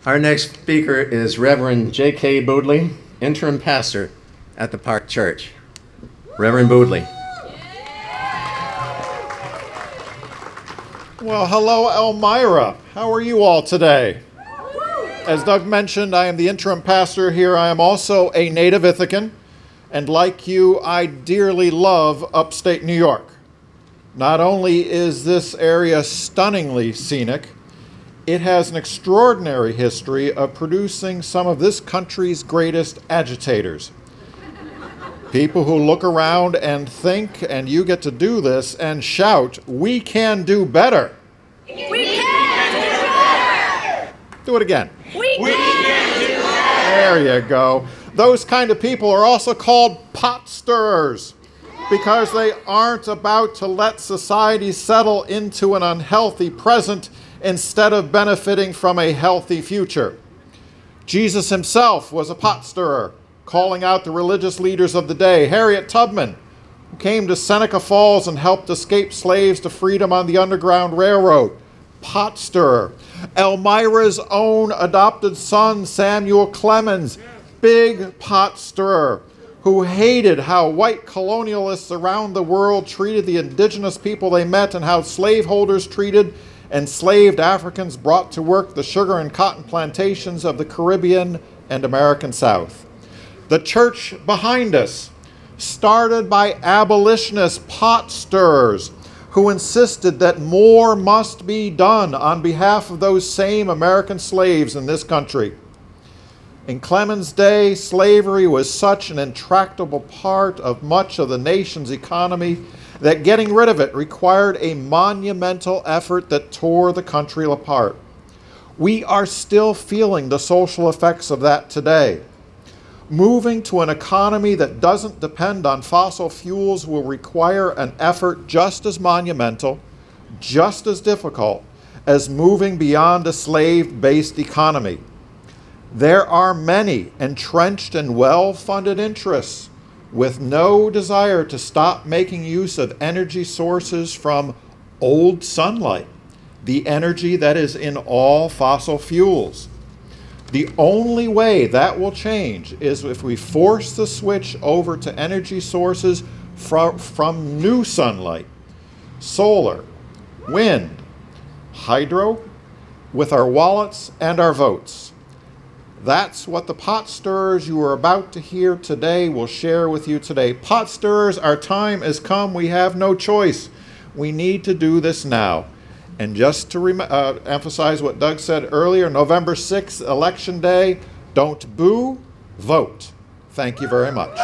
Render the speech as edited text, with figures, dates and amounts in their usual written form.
Our next speaker is Reverend J.K. Boodley, Interim Pastor at the Park Church. Reverend Boodley. Well, hello, Elmira. How are you all today? As Doug mentioned, I am the interim pastor here. I am also a native Ithacan, and like you, I dearly love upstate New York. Not only is this area stunningly scenic, it has an extraordinary history of producing some of this country's greatest agitators. People who look around and think, and you get to do this, and shout, "We can do better." We can do better! Do it again. We can do better! There you go. Those kind of people are also called pot stirrers because they aren't about to let society settle into an unhealthy present instead of benefiting from a healthy future. Jesus himself was a pot stirrer, calling out the religious leaders of the day. Harriet Tubman, who came to Seneca Falls and helped escape slaves to freedom on the Underground Railroad, pot stirrer. Elmira's own adopted son, Samuel Clemens, big pot stirrer, who hated how white colonialists around the world treated the indigenous people they met and how slaveholders treated enslaved Africans brought to work the sugar and cotton plantations of the Caribbean and American South. The church behind us, started by abolitionist pot stirrers who insisted that more must be done on behalf of those same American slaves in this country. In Clemens' day, slavery was such an intractable part of much of the nation's economy that getting rid of it required a monumental effort that tore the country apart. We are still feeling the social effects of that today. Moving to an economy that doesn't depend on fossil fuels will require an effort just as monumental, just as difficult as moving beyond a slave-based economy. There are many entrenched and well-funded interests with no desire to stop making use of energy sources from old sunlight, the energy that is in all fossil fuels. The only way that will change is if we force the switch over to energy sources from new sunlight, solar, wind, hydro, with our wallets and our votes. That's what the pot stirrers you are about to hear today will share with you today. Pot stirrers, our time has come. We have no choice. We need to do this now. And just to emphasize what Doug said earlier, November 6th, Election Day, don't boo, vote. Thank you very much.